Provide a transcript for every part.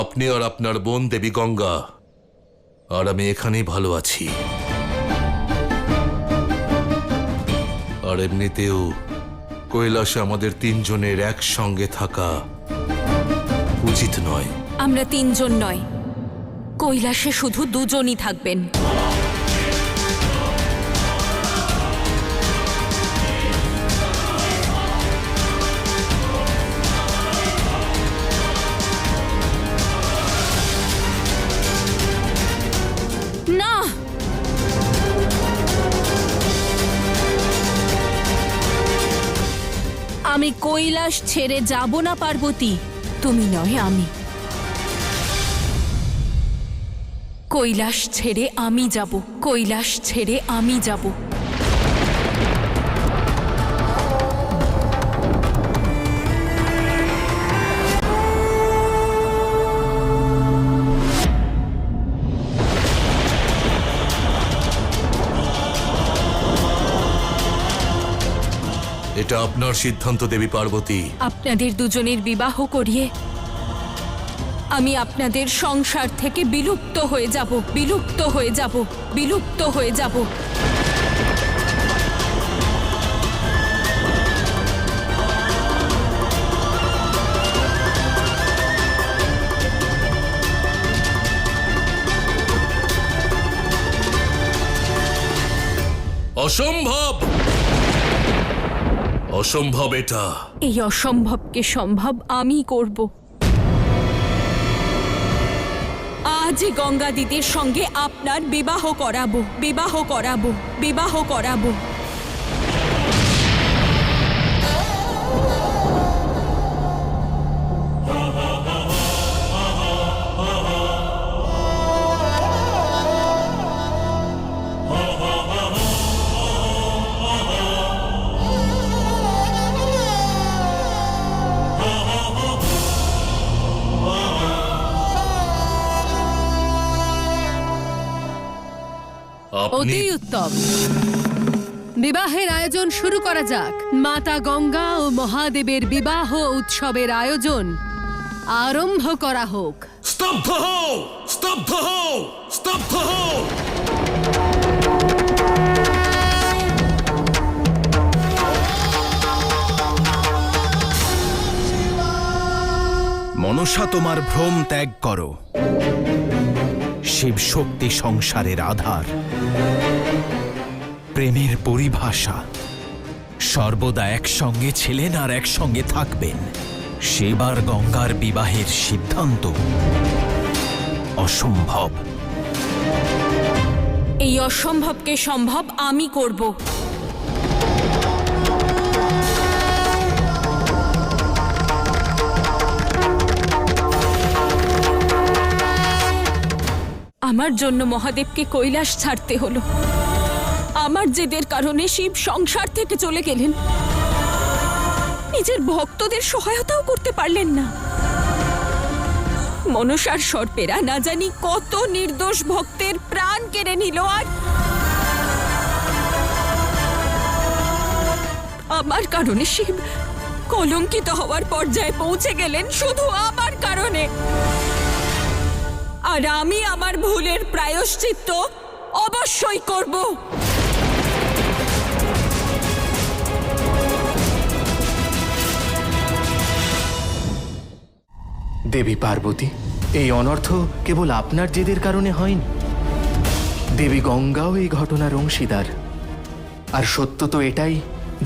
আপনি আর আপনার বোন দেবী গঙ্গা আর আমি এখানেই ভালো আছি। আর এমনিতেও কৈলাসে আমাদের তিনজনের একসঙ্গে থাকা উচিত নয়। আমরা তিনজন নয়, কৈলাসে শুধু দুজনই থাকবেন। না, আমি কৈলাস ছেড়ে যাব না পার্বতী। তুমি নয়, আমি। কৈলাস ছেড়ে আমি যাব, কৈলাস ছেড়ে আমি যাব। এটা আপনার সিদ্ধান্ত দেবী পার্বতী। আপনাদের দুজনের বিবাহ করিয়ে আমি আপনাদের সংসার থেকে বিলুপ্ত হয়ে যাব, বিলুপ্ত হয়ে যাব, বিলুপ্ত হয়ে যাব। অসম্ভব, অসম্ভব এটা। এই অসম্ভবকে সম্ভব আমি করব। আজ গঙ্গা দিদির সঙ্গে আপনার বিবাহ করাবো, বিবাহ করাবো, বিবাহ করাবো। আপনি অতি উত্তম। বিবাহের আয়োজন শুরু করা যাক। মাতা গঙ্গা ও মহাদেবের বিবাহ উৎসবের আয়োজন আরম্ভ করা হোক। স্তব্ধ হও, স্তব্ধ হও, স্তব্ধ হও। মনসা, তোমার ভ্রম ত্যাগ করো। শিব শক্তি সংসারের আধার, প্রেমের পরিভাষা। সর্বদা একসঙ্গে ছিলেন আর একসঙ্গে থাকবেন। শিব আর গঙ্গার বিবাহের সিদ্ধান্ত অসম্ভব। এই অসম্ভবকে সম্ভব আমি করব। আমার জন্য মহাদেবকে কৈলাস ছাড়তে হলো। আমার জেদের কারণে শিব সংসার থেকে চলে গেলেন। নিজের ভক্তদের সহায়তাও করতে পারলেন না। মনসার সর্পেরা না জানি কত নির্দোষ ভক্তের প্রাণ কেড়ে নিল। আর আমার কারণে শিব কলঙ্কিত হওয়ার পর্যায়ে পৌঁছে গেলেন, শুধু আমার কারণে। আর আমি আমার ভুলের প্রায়শ্চিত্ত অবশ্যই করব। দেবী পার্বতী, এই অনর্থ কেবল আপনার জেদের কারণে হয়নি। দেবী গঙ্গাও এই ঘটনার অংশীদার। আর সত্য তো এটাই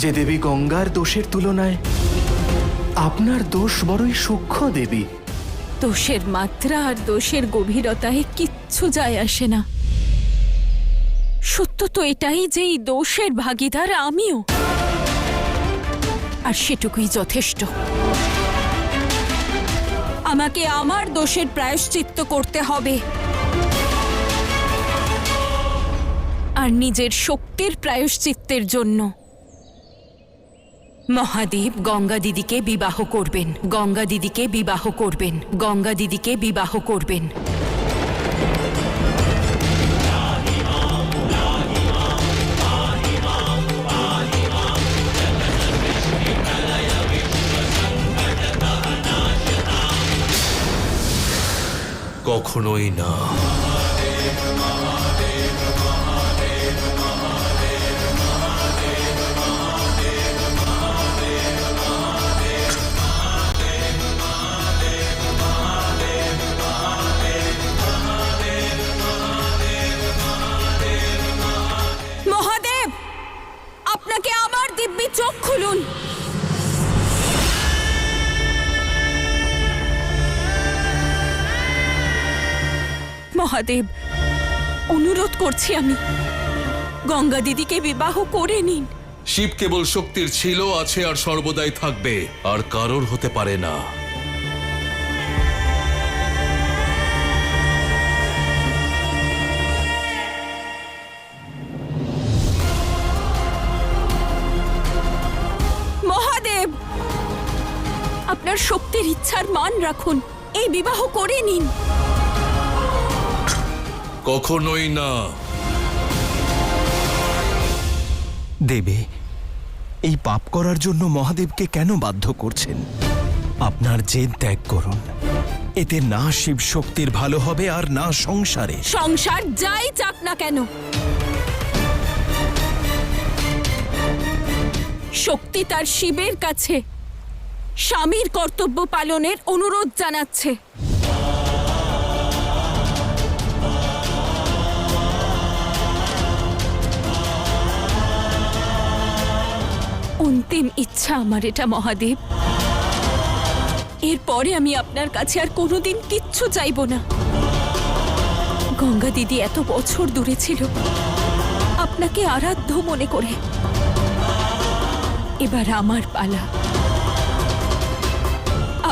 যে দেবী গঙ্গার দোষের তুলনায় আপনার দোষ বড়ই সূক্ষ্ম দেবী। দোষের মাত্রা আর দোষের গভীরতায় কিচ্ছু যায় আসে না। সত্য তো এটাই যে এই দোষের ভাগীদার আমিও, আর সেটুকুই যথেষ্ট। আমাকে আমার দোষের প্রায়শ্চিত্ত করতে হবে, আর নিজের শক্তির প্রায়শ্চিত্তের জন্য মহাদেব গঙ্গা দিদিকে বিবাহ করবেন, গঙ্গা দিদিকে বিবাহ করবেন, গঙ্গা দিদিকে বিবাহ করবেন। কখনোই না। মহাদেব, আপনাকে আবার দিব্যি চোখ খুলুন। মহাদেব, অনুরোধ করছি আমি, গঙ্গা দিদিকে বিবাহ করে নিন। শিব কেবল শক্তির ছিল, আছে আর সর্বদাই থাকবে, আর কারোর হতে পারে না। মহাদেব, আপনার শক্তির ইচ্ছার মান রাখুন, এই বিবাহ করে নিন। কখনোই না। দেবে, এই পাপ করার জন্য মহাদেবকে কেন বাধ্য করছেন? আপনার জেদ ত্যাগ করুন। এতে না শিব শক্তির ভালো হবে আর না সংসারে। সংসার যাই চাক না কেন, শক্তি তার শিবের কাছে স্বামীর কর্তব্য পালনের অনুরোধ জানাচ্ছে। অন্তিম ইচ্ছা আমার এটা মহাদেব। এরপরে আমি আপনার কাছে আর কোনোদিন কিচ্ছু চাইব না। গঙ্গা দিদি এত বছর দূরে ছিল, আপনাকে আরাধ্য মনে করে। এবার আমার পালা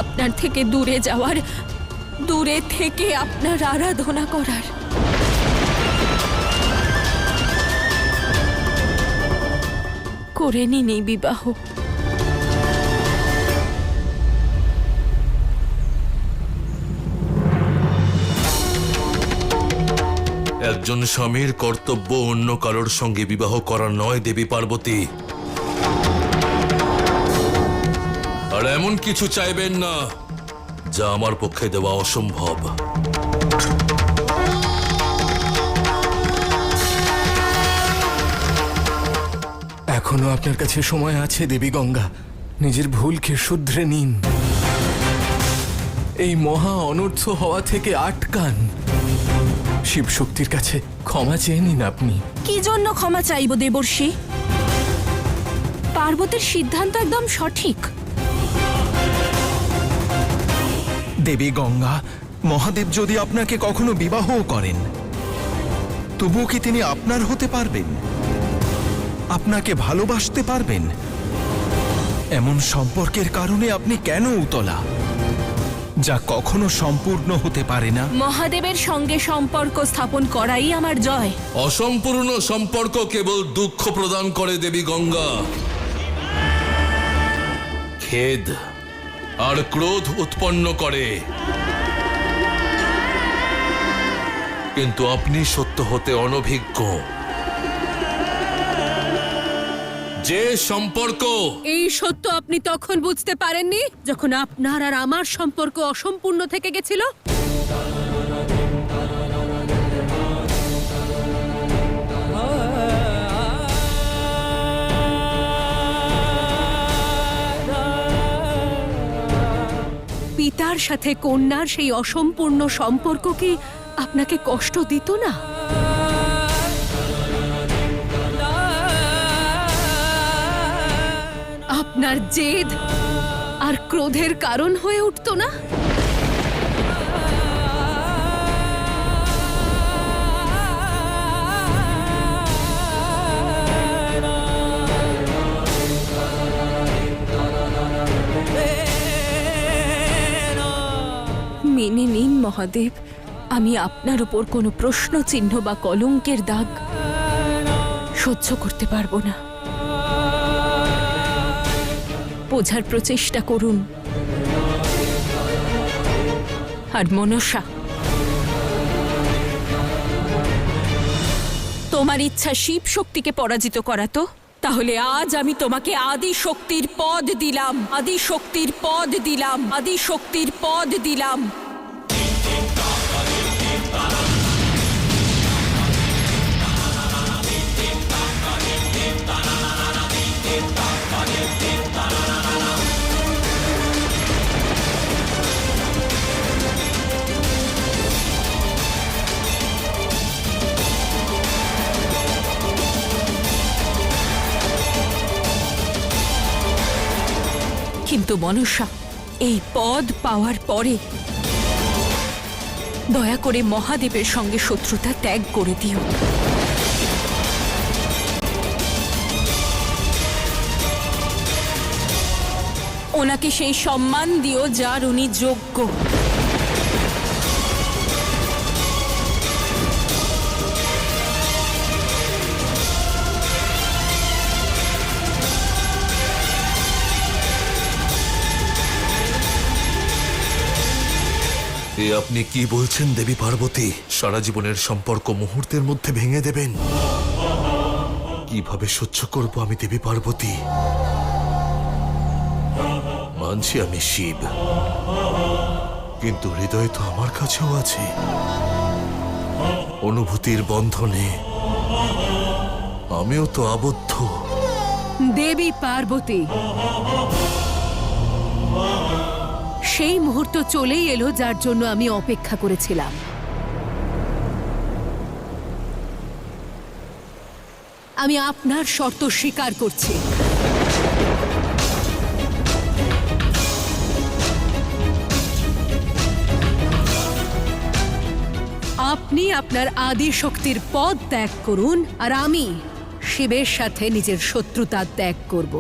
আপনার থেকে দূরে যাওয়ার, দূরে থেকে আপনার আরাধনা করার। করে নিন এই বিবাহ। একজন স্বামীর কর্তব্য অন্য কারোর সঙ্গে বিবাহ করা নয় দেবী পার্বতী। আর এমন কিছু চাইবেন না যা আমার পক্ষে দেওয়া অসম্ভব। এখনো আপনার কাছে সময় আছে দেবী গঙ্গা, নিজের ভুলকে শুধরে নিন। এই মহা অনর্থ হওয়া থেকে আটকান। শিব শক্তির কাছে ক্ষমা চেয়ে নিন আপনি। কি জন্য ক্ষমা চাইব দেবর্ষি? পার্বতীর সিদ্ধান্ত একদম সঠিক। দেবী গঙ্গা, মহাদেব যদি আপনাকে কখনো বিবাহও করেন, তবুও কি তিনি আপনার হতে পারবেন? আপনাকে ভালোবাসতে পারবেন? এমন সম্পর্কের কারণে আপনি কেন উতলা, যা কখনো সম্পূর্ণ হতে পারে না? মহাদেবের সঙ্গে সম্পর্ক স্থাপন করাই আমার জয়। অসম্পূর্ণ সম্পর্ক কেবল দুঃখ প্রদান করে দেবী গঙ্গা। খেদ আর ক্রোধ উৎপন্ন করে। কিন্তু আপনি সত্য হতে অনভিজ্ঞ। যে সম্পর্ক, এই সত্য আপনি তখন বুঝতে পারেননি যখন আপনার আর আমার সম্পর্ক অসম্পূর্ণ থেকে গেছিল। পিতার সাথে কন্যার সেই অসম্পূর্ণ সম্পর্ক কি আপনাকে কষ্ট দিত না? আপনার জেদ আর ক্রোধের কারণ হয়ে উঠতো না? মেনে নিন মহাদেব, আমি আপনার উপর কোনো প্রশ্ন চিহ্ন বা কলঙ্কের দাগ সহ্য করতে পারবো না। বোঝার প্রচেষ্টা করুন। আর মনসা, তোমার ইচ্ছা শিব শক্তিকে পরাজিত করা তো? তাহলে আজ আমি তোমাকে আদি শক্তির পদ দিলাম, আদি শক্তির পদ দিলাম, আদি শক্তির পদ দিলাম। কিন্তু মনসা, এই পদ পাওয়ার পরে দয়া করে মহাদেবের সঙ্গে শত্রুতা ত্যাগ করে দিও। ওনাকে সেই সম্মান দিও যার উনি যোগ্য। এ আপনি কি বলছেন দেবী পার্বতী? সারা জীবনের সম্পর্ক মুহূর্তের মধ্যে ভেঙে দেবেন? কিভাবে সহ্য করব আমি দেবী পার্বতী? মানছি আমি শিব, কিন্তু হৃদয় তো আমার কাছেও আছে। অনুভূতির বন্ধনে আমিও তো আবদ্ধ। দেবী পার্বতী, সেই মুহূর্ত চলেই এলো যার জন্য আমি অপেক্ষা করেছিলাম। আমি আপনার শর্ত স্বীকার করছি। আপনি আপনার আদি শক্তির পদ ত্যাগ করুন, আর আমি শিবের সাথে নিজের শত্রুতা ত্যাগ করব।